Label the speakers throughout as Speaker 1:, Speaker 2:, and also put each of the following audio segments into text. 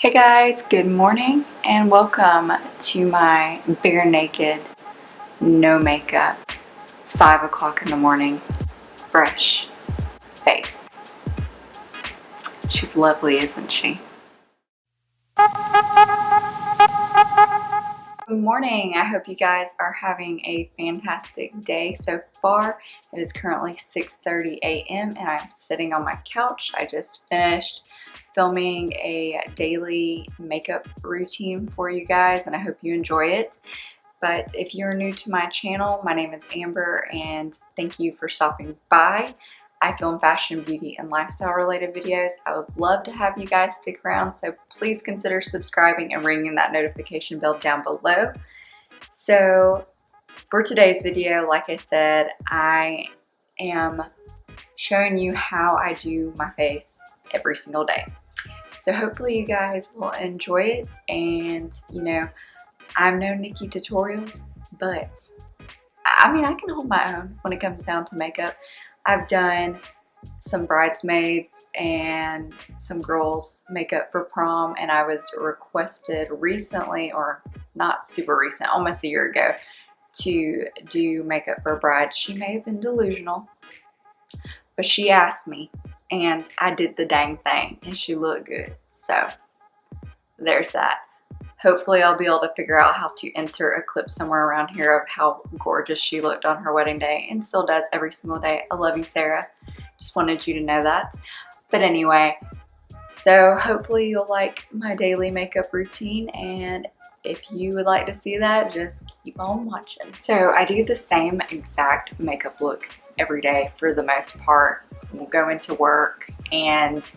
Speaker 1: Hey guys, good morning and welcome to my bare naked, no makeup, 5 o'clock in the morning, fresh face. She's lovely, isn't she? Good morning. I hope you guys are having a fantastic day so far. It is currently 6:30 a.m. and I'm sitting on my couch. I just finished filming a daily makeup routine for you guys and I hope you enjoy it. But if you're new to my channel, my name is Amber and thank you for stopping by. I film fashion, beauty, and lifestyle related videos. I would love to have you guys stick around, so please consider subscribing and ringing that notification bell down below. So for today's video, like I said, I am showing you how I do my face every single day. So hopefully you guys will enjoy it, and I'm no Nikki tutorials, but I mean, I can hold my own when it comes down to makeup. I've done some bridesmaids and some girls makeup for prom, and I was requested recently, or not super recent, almost a year ago, to do makeup for a bride. She may have been delusional, but she asked me and I did the dang thing and she looked good. So there's that. Hopefully I'll be able to figure out how to insert a clip somewhere around here of how gorgeous she looked on her wedding day, and still does every single day. I love you, Sarah. Just wanted you to know that. But anyway, so hopefully you'll like my daily makeup routine, and if you would like to see that, just keep on watching. So I do the same exact makeup look every day for the most part. We'll go into work and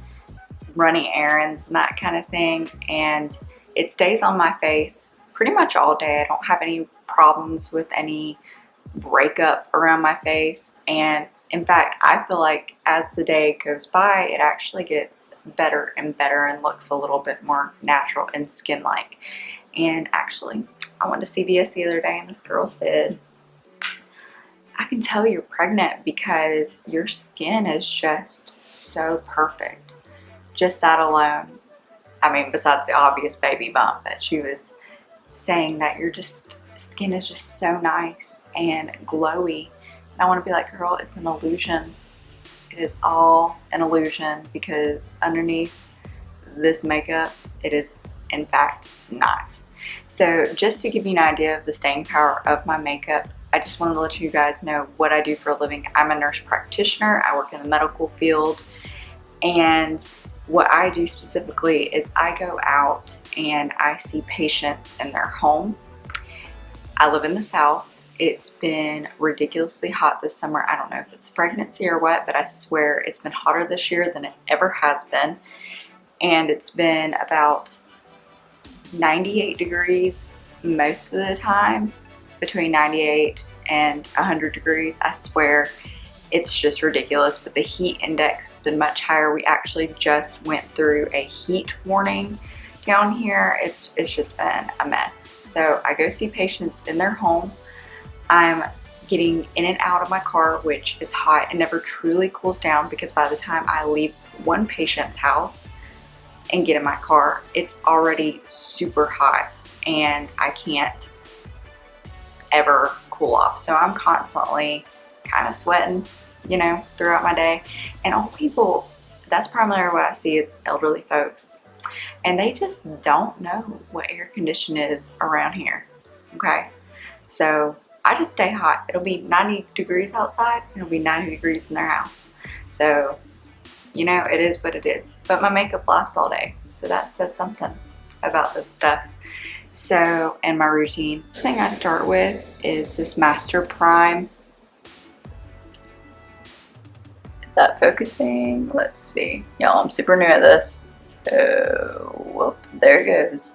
Speaker 1: running errands and that kind of thing, and it stays on my face pretty much all day. I don't have any problems with any breakup around my face, and in fact I feel like as the day goes by it actually gets better and better and looks a little bit more natural and skin-like. And actually I went to CVS the other day and this girl said, I can tell you're pregnant because your skin is just so perfect. Just that alone. I mean, besides the obvious baby bump, but she was saying that your skin is just so nice and glowy. And I want to be like, girl, it's an illusion. It is all an illusion, because underneath this makeup, it is in fact not. So just to give you an idea of the staying power of my makeup, I just wanted to let you guys know what I do for a living. I'm a nurse practitioner. I work in the medical field, and what I do specifically is I go out and I see patients in their home. I live in the South. It's been ridiculously hot this summer. I don't know if it's pregnancy or what, but I swear it's been hotter this year than it ever has been. And it's been about 98 degrees most of the time, between 98 and 100 degrees, I swear. It's just ridiculous, but the heat index has been much higher. We actually just went through a heat warning down here. It's just been a mess. So I go see patients in their home. I'm getting in and out of my car, which is hot and never truly cools down, because by the time I leave one patient's house and get in my car, it's already super hot and I can't ever cool off. So I'm constantly kind of sweating, throughout my day. And old people, that's primarily what I see, is elderly folks, and they just don't know what air condition is around here. Okay, so I just stay hot. It'll be 90 degrees outside, it'll be 90 degrees in their house. So it is what it is. But my makeup lasts all day, so that says something about this stuff. So, and my routine, first thing I start with is this Master Prime. That focusing, let's see, y'all, I'm super new at this, so whoop, there it goes,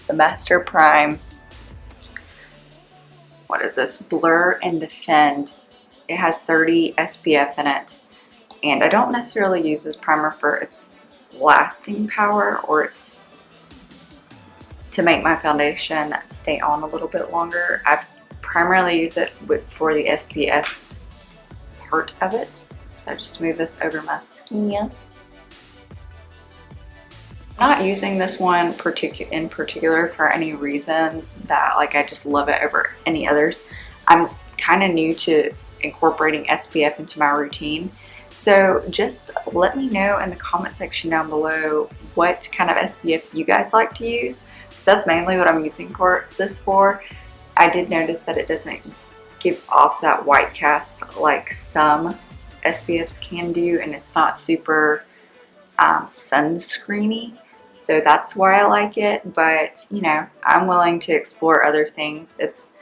Speaker 1: the Master Prime. What is this? Blur and Defend. It has 30 SPF in it, and I don't necessarily use this primer for its lasting power or its to make my foundation stay on a little bit longer. I primarily use it for the SPF part of it. So I just smooth this over my skin. Not using this one in particular for any reason that like I just love it over any others. I'm kind of new to incorporating SPF into my routine. So just let me know in the comment section down below what kind of SPF you guys like to use. That's mainly what I'm using this for. I did notice that it doesn't give off that white cast like some SPFs can do, and it's not super sunscreeny. So that's why I like it, but you know, I'm willing to explore other things. It's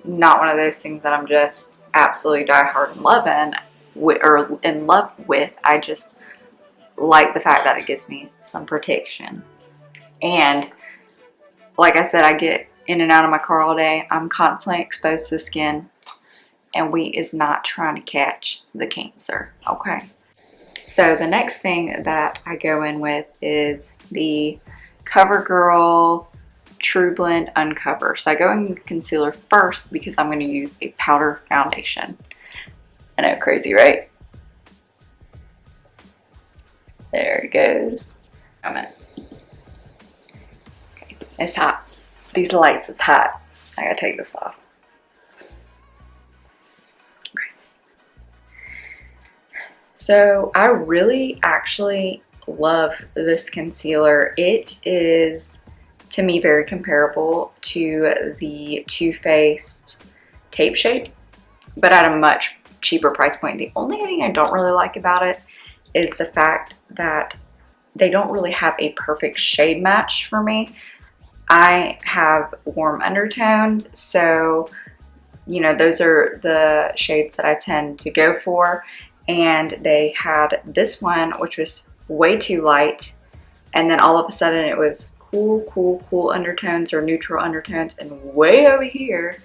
Speaker 1: not one of those things that I'm just absolutely diehard in love with. I just like the fact that it gives me some protection. And like I said, I get in and out of my car all day. I'm constantly exposed to the skin, and we is not trying to catch the cancer, okay? So the next thing that I go in with is the CoverGirl True Blend Uncover. So I go in concealer first because I'm going to use a powder foundation. I know, crazy, right? There it goes. Okay. It's hot. These lights is hot. I gotta take this off. Okay. So I really actually love this concealer. It is, to me, very comparable to the Too Faced Tape Shape, but at a much cheaper price point. The only thing I don't really like about it is the fact that they don't really have a perfect shade match for me. I have warm undertones, so you know, those are the shades that I tend to go for, and they had this one which was way too light, and then all of a sudden it was cool undertones or neutral undertones, and way over here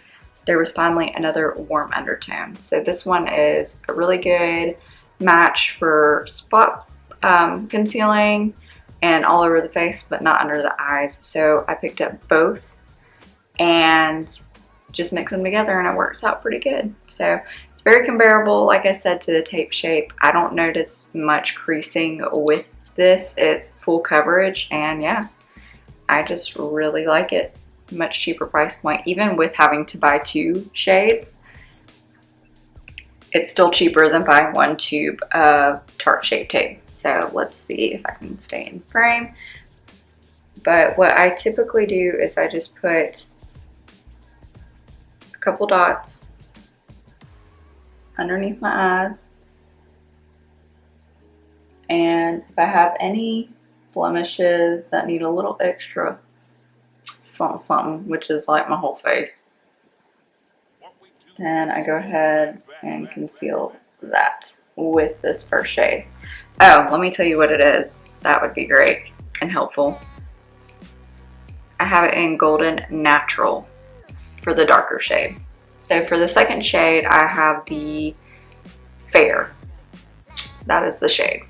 Speaker 1: there was finally another warm undertone. So this one is a really good match for spot concealing and all over the face, but not under the eyes. So I picked up both and just mix them together, and it works out pretty good. So it's very comparable, like I said, to the Tape Shape. I don't notice much creasing with this. It's full coverage, and yeah, I just really like it. Much cheaper price point. Even with having to buy 2 shades, it's still cheaper than buying 1 tube of Tarte Shape Tape. So let's see if I can stay in frame. But what I typically do is I just put a couple dots underneath my eyes. And if I have any blemishes that need a little extra something, which is like my whole face, then I go ahead and conceal that with this first shade. Oh, let me tell you what it is. That would be great and helpful. I have it in Golden Natural for the darker shade. So for the second shade, I have the Fair. That is the shade.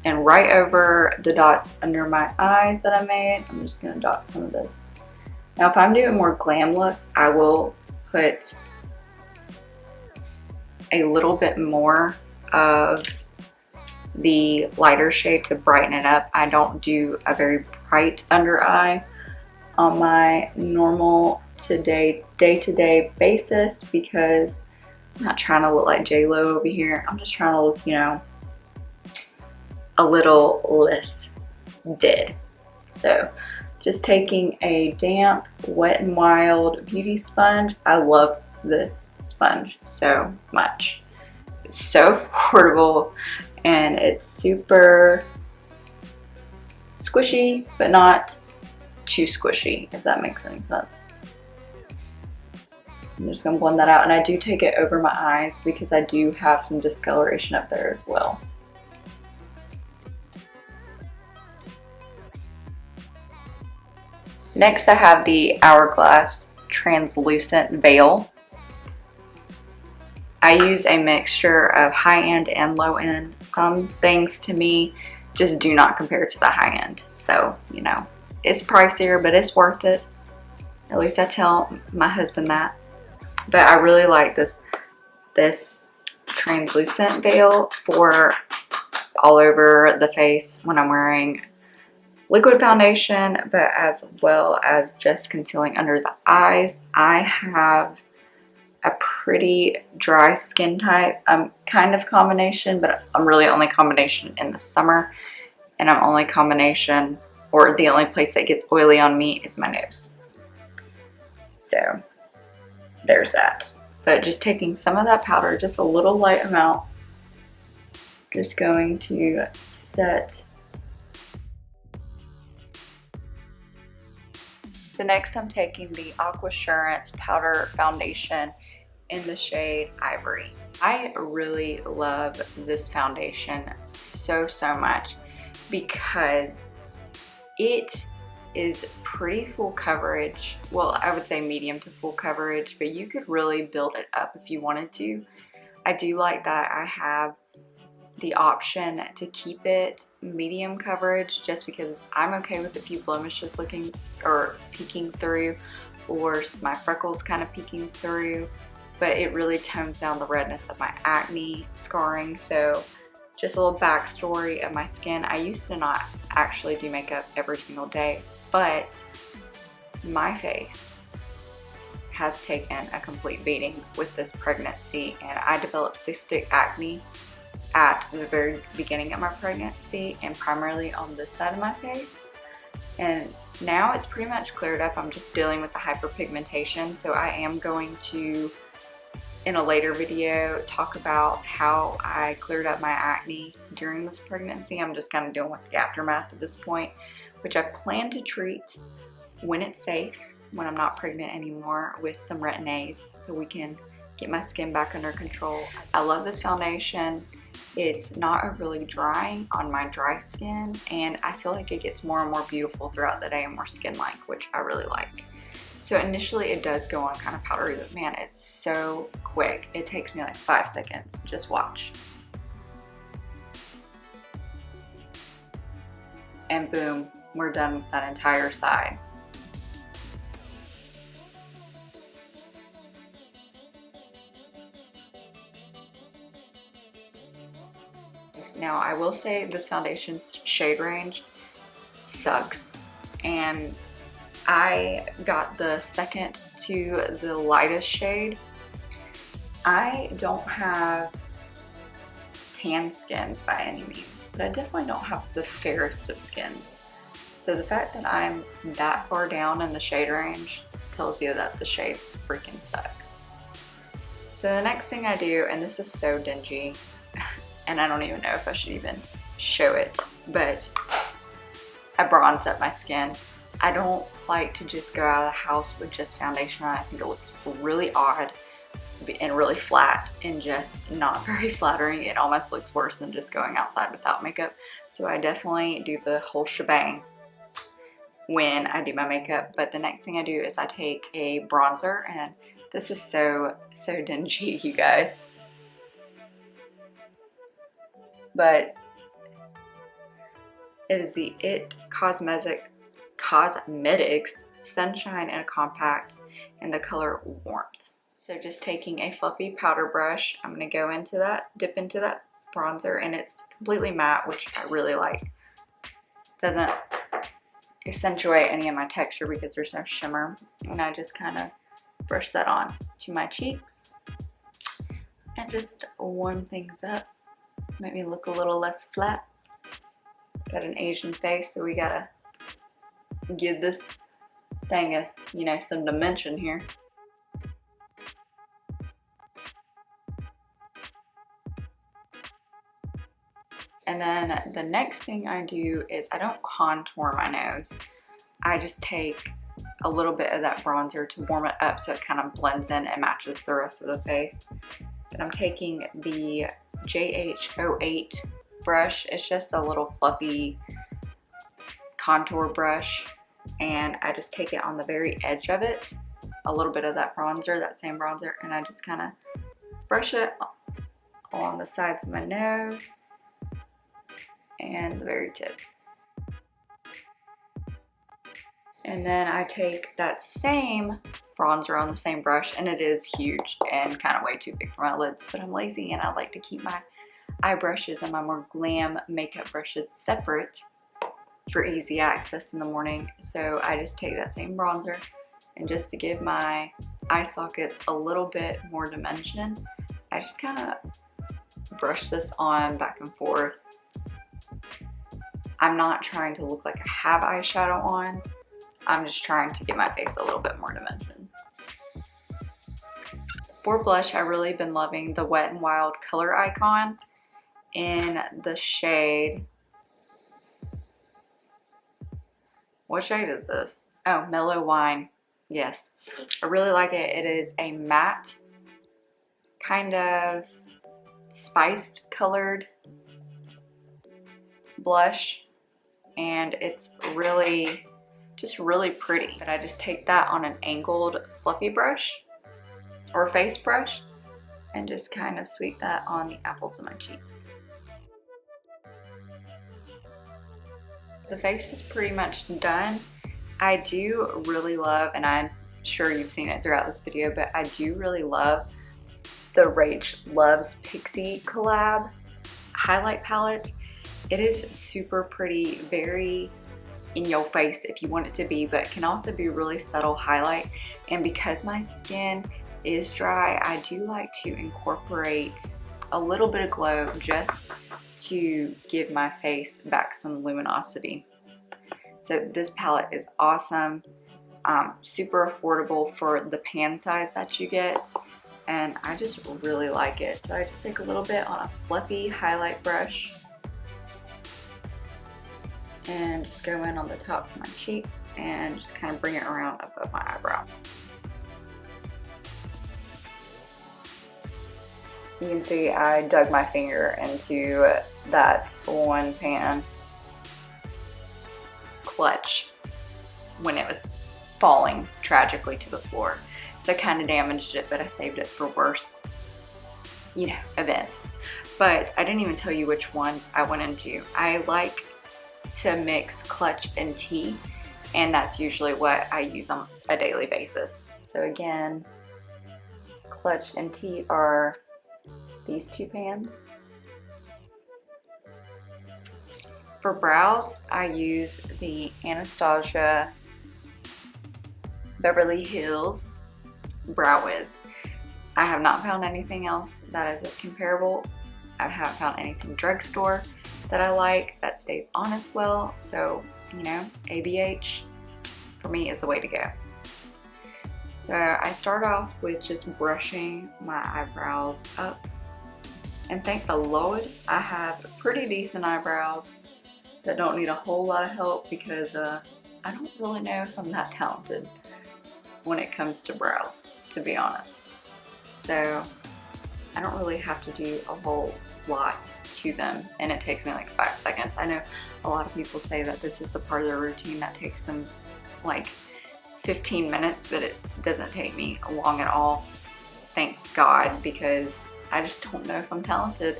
Speaker 1: And right over the dots under my eyes that I made, I'm just gonna dot some of this. Now if I'm doing more glam looks, I will put a little bit more of the lighter shade to brighten it up. I don't do a very bright under eye on my normal day-to-day basis because I'm not trying to look like J-Lo over here. I'm just trying to look, you know, a little less dead. So just taking a damp Wet n Wild beauty sponge. I love this sponge so much. It's so affordable and it's super squishy, but not too squishy, if that makes any sense. I'm just gonna blend that out, and I do take it over my eyes because I do have some discoloration up there as well. Next I have the Hourglass Translucent Veil. I use a mixture of high-end and low-end. Some things to me just do not compare to the high-end. So, you know, it's pricier, but it's worth it. At least I tell my husband that. But I really like this translucent veil for all over the face when I'm wearing liquid foundation, but as well as just concealing under the eyes. I have a pretty dry skin type. I'm kind of combination, but I'm really only combination in the summer, and I'm only combination, or the only place that gets oily on me is my nose. So there's that. But just taking some of that powder, just a little light amount, just going to set. So next I'm taking the Aquasurance Powder Foundation in the shade Ivory. I really love this foundation so much because it is pretty full coverage. Well, I would say medium to full coverage, but you could really build it up if you wanted to. I do like that I have the option to keep it medium coverage, just because I'm okay with a few blemishes looking or peeking through, or my freckles kind of peeking through, but it really tones down the redness of my acne scarring. So just a little backstory of my skin. I used to not actually do makeup every single day, but my face has taken a complete beating with this pregnancy, and I developed cystic acne at the very beginning of my pregnancy, and primarily on this side of my face. And now it's pretty much cleared up. I'm just dealing with the hyperpigmentation. So I am going to, in a later video, talk about how I cleared up my acne during this pregnancy. I'm just kind of dealing with the aftermath at this point, which I plan to treat when it's safe, when I'm not pregnant anymore, with some Retin-A's, so we can get my skin back under control. I love this foundation. It's not really drying on my dry skin, and I feel like it gets more and more beautiful throughout the day and more skin-like, which I really like. So initially it does go on kind of powdery, but man, it's so quick. It takes me like 5 seconds. Just watch. And boom, we're done with that entire side. Now I will say this foundation's shade range sucks, and I got the second to the lightest shade. I don't have tan skin by any means, but I definitely don't have the fairest of skin. So the fact that I'm that far down in the shade range tells you that the shades freaking suck. So the next thing I do, and this is so dingy, and I don't even know if I should even show it, but I bronze up my skin. I don't like to just go out of the house with just foundation on. I think it looks really odd and really flat and just not very flattering. It almost looks worse than just going outside without makeup. So I definitely do the whole shebang when I do my makeup. But the next thing I do is I take a bronzer, and this is so dingy, you guys. But it is the IT Cosmetics Sunshine in a Compact in the color Warmth. So just taking a fluffy powder brush, I'm going to go into that, dip into that bronzer, and it's completely matte, which I really like. Doesn't accentuate any of my texture because there's no shimmer, and I just kind of brush that on to my cheeks and just warm things up. Make me look a little less flat. Got an Asian face, so we gotta give this thing a, you know, some dimension here. And then the next thing I do is I don't contour my nose. I just take a little bit of that bronzer to warm it up so it kind of blends in and matches the rest of the face. And I'm taking the JH08 brush. It's just a little fluffy contour brush, and I just take it on the very edge of it, a little bit of that bronzer, that same bronzer, and I just kind of brush it along the sides of my nose and the very tip. And then I take that same bronzer on the same brush, and it is huge and kind of way too big for my lids, but I'm lazy and I like to keep my eye brushes and my more glam makeup brushes separate for easy access in the morning. So I just take that same bronzer, and just to give my eye sockets a little bit more dimension, I just kind of brush this on back and forth. I'm not trying to look like I have eyeshadow on. I'm just trying to give my face a little bit more dimension. For blush, I've really been loving the Wet n Wild Color Icon in the shade, what shade is this? Oh, Mellow Wine. Yes, I really like it. It is a matte, kind of spiced colored blush, and it's really, just really pretty. But I just take that on an angled fluffy brush or face brush and just kind of sweep that on the apples of my cheeks. The face is pretty much done. I do really love, and I'm sure you've seen it throughout this video, but I do really love the Rach Loves Pixie collab highlight palette. It is super pretty, very in your face if you want it to be, but can also be really subtle highlight. And because my skin is dry, I do like to incorporate a little bit of glow just to give my face back some luminosity. So this palette is awesome, super affordable for the pan size that you get, and I just really like it. So I just take a little bit on a fluffy highlight brush and just go in on the tops of my cheeks and just kind of bring it around above my eyebrow. You can see I dug my finger into that one pan clutch when it was falling tragically to the floor. So I kind of damaged it, but I saved it for worse, you know, events. But I didn't even tell you which ones I went into. I like to mix clutch and tea, and that's usually what I use on a daily basis. So again, clutch and tea are these two pans. For brows, I use the Anastasia Beverly Hills Brow Wiz. I have not found anything else that is as comparable. I haven't found anything drugstore that I like that stays on as well. So, you know, ABH for me is the way to go. So I start off with just brushing my eyebrows up. And thank the Lord, I have pretty decent eyebrows that don't need a whole lot of help, because I don't really know if I'm that talented when it comes to brows, to be honest. So I don't really have to do a whole lot to them, and it takes me like 5 seconds. I know a lot of people say that this is a part of their routine that takes them like 15 minutes, but it doesn't take me long at all. Thank God, because I just don't know if I'm talented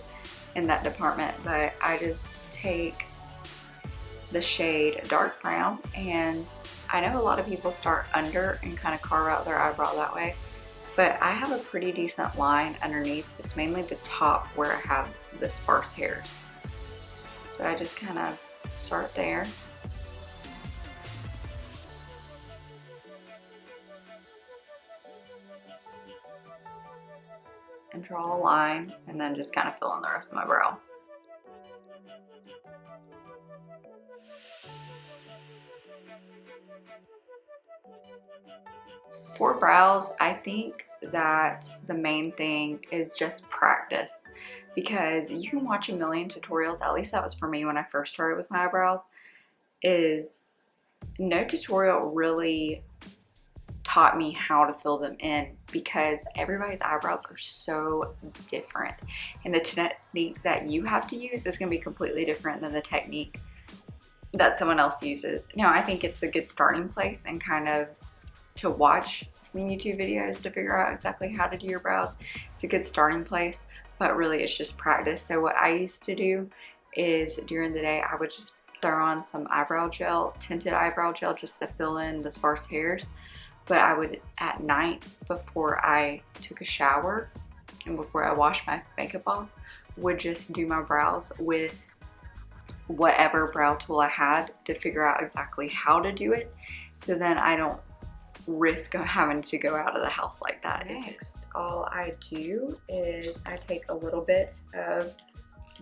Speaker 1: in that department. But I just take the shade dark brown, and I know a lot of people start under and kind of carve out their eyebrow that way, but I have a pretty decent line underneath. It's mainly the top where I have the sparse hairs. So I just kind of start there. And draw a line, and then just kind of fill in the rest of my brow. For brows, I think that the main thing is just practice, because you can watch a million tutorials, at least that was for me when I first started with my eyebrows, is no tutorial really taught me how to fill them in, because everybody's eyebrows are so different, and the technique that you have to use is going to be completely different than the technique that someone else uses. Now, I think it's a good starting place and kind of to watch some YouTube videos to figure out exactly how to do your brows. It's a good starting place, but really it's just practice. So what I used to do is during the day I would just throw on some eyebrow gel, tinted eyebrow gel, just to fill in the sparse hairs. But I would, at night before I took a shower, and before I wash my makeup off, would just do my brows with whatever brow tool I had to figure out exactly how to do it, so then I don't risk having to go out of the house like that. Next, all I do is I take a little bit of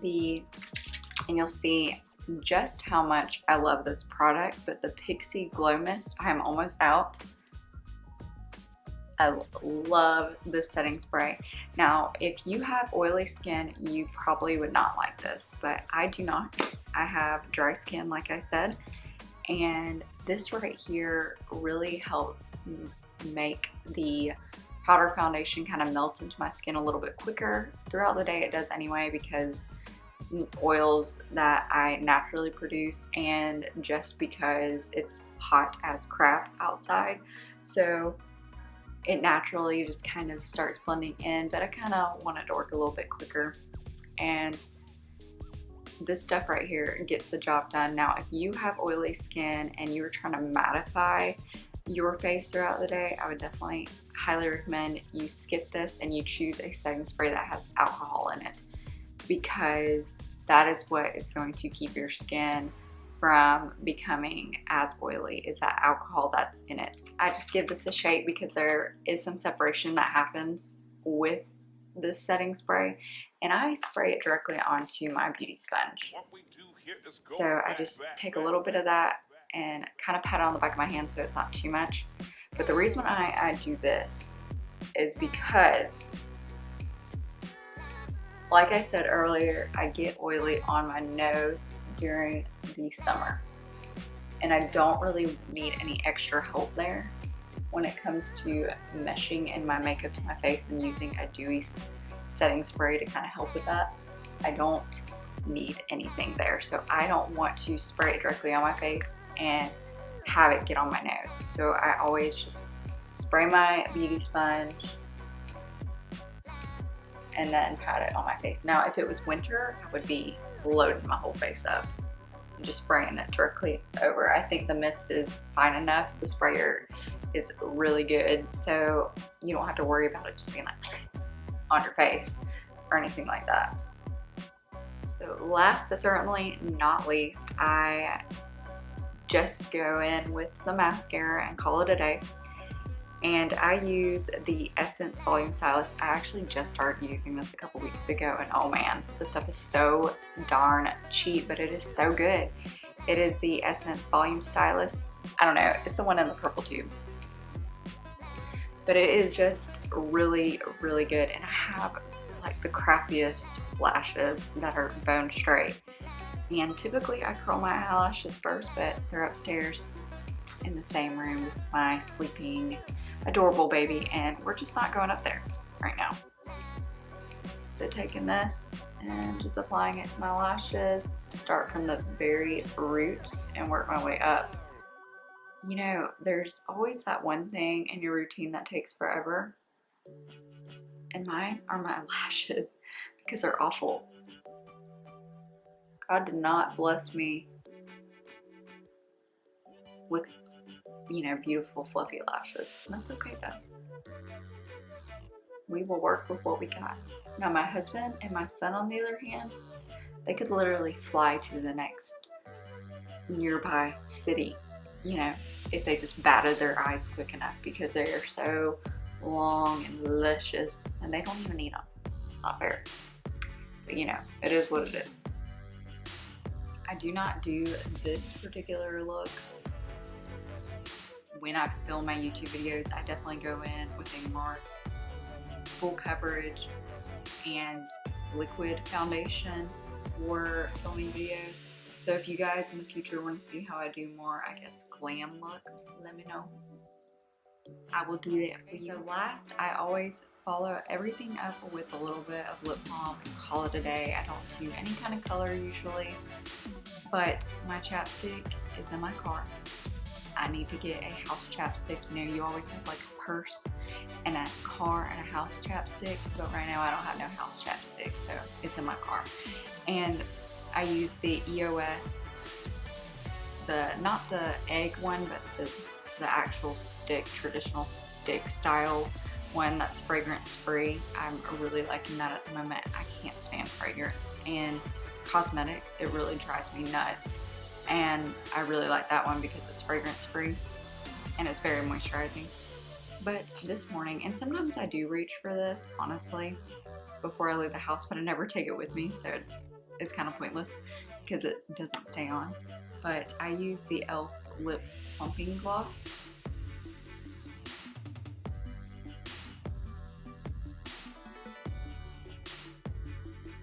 Speaker 1: and you'll see just how much I love this product, but the Pixie Glow Mist, I'm almost out. I love this setting spray. Now, if you have oily skin, you probably would not like this, but I do not. I have dry skin, like I said, and this right here really helps make the powder foundation kind of melt into my skin a little bit quicker. Throughout the day it does anyway, because oils that I naturally produce, and just because it's hot as crap outside, so it naturally just kind of starts blending in, but I kind of want it to work a little bit quicker, and this stuff right here gets the job done. Now, if you have oily skin and you're trying to mattify your face throughout the day, I would definitely highly recommend you skip this and you choose a setting spray that has alcohol in it, because that is what is going to keep your skin from becoming as oily, is that alcohol that's in it. I just give this a shake because there is some separation that happens with this setting spray, and I spray it directly onto my beauty sponge. So I just take a little bit of that and kind of pat it on the back of my hand so it's not too much. But the reason I do this is because, like I said earlier, I get oily on my nose during the summer, and I don't really need any extra help there when it comes to meshing in my makeup to my face and using a dewy setting spray to kind of help with that. I don't need anything there, so I don't want to spray it directly on my face and have it get on my nose. So I always just spray my beauty sponge and then pat it on my face. Now, if it was winter, I would be loading my whole face up and just spraying it directly over. I think the mist is fine enough. The sprayer is really good, so you don't have to worry about it just being like on your face or anything like that. So last but certainly not least, I just go in with some mascara and call it a day. And I use the Essence Volume Stylist. I actually just started using this a couple weeks ago, and oh man, this stuff is so darn cheap, but it is so good. It is the Essence Volume Stylist. I don't know, it's the one in the purple tube. But it is just really, really good, and I have like the crappiest lashes that are bone straight. And typically I curl my eyelashes first, but they're upstairs in the same room with my sleeping adorable baby, and we're just not going up there right now. So taking this and just applying it to my lashes, start from the very root and work my way up. You know, there's always that one thing in your routine that takes forever, and mine are my lashes, because they're awful. God did not bless me with, you know, beautiful fluffy lashes. And that's okay though. We will work with what we got. Now my husband and my son, on the other hand, they could literally fly to the next nearby city, you know, if they just batted their eyes quick enough, because they are so long and luscious, and they don't even need them. It's not fair. But you know, it is what it is. I do not do this particular look when I film my YouTube videos. I definitely go in with a more full coverage and liquid foundation for filming videos. So if you guys in the future want to see how I do more, I guess, glam looks, let me know. I will do that for you. So last, I always follow everything up with a little bit of lip balm and call it a day. I don't do any kind of color usually, but my chapstick is in my car. I need to get a house chapstick. You know, you always have like a purse and a car and a house chapstick, but right now I don't have no house chapstick, so it's in my car. And I use the EOS, not the egg one, but the actual stick, traditional stick style one that's fragrance free. I'm really liking that at the moment. I can't stand fragrance and cosmetics. It really drives me nuts. And I really like that one because it's fragrance free and it's very moisturizing. But this morning, and sometimes I do reach for this, honestly, before I leave the house, but I never take it with me, so it's kind of pointless because it doesn't stay on. But I use the ALLL lip plumping gloss.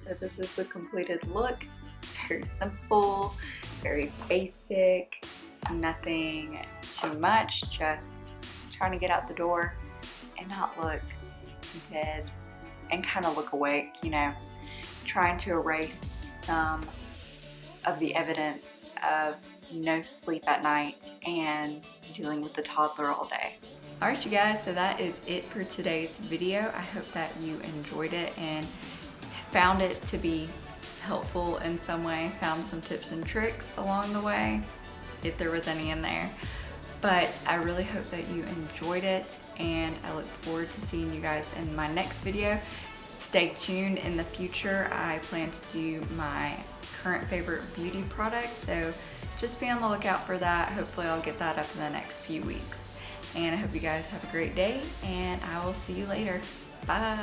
Speaker 1: So this is the completed look. It's very simple, very basic, nothing too much, just trying to get out the door and not look dead and kind of look awake, you know, trying to erase some of the evidence of no sleep at night and dealing with the toddler all day. All right, you guys, so that is it for today's video. I hope that you enjoyed it and found it to be helpful in some way, found some tips and tricks along the way, if there was any in there. But I really hope that you enjoyed it, and I look forward to seeing you guys in my next video. Stay tuned. In the future, I plan to do my current favorite beauty products, so just be on the lookout for that. Hopefully I'll get that up in the next few weeks. And I hope you guys have a great day, and I will see you later. Bye.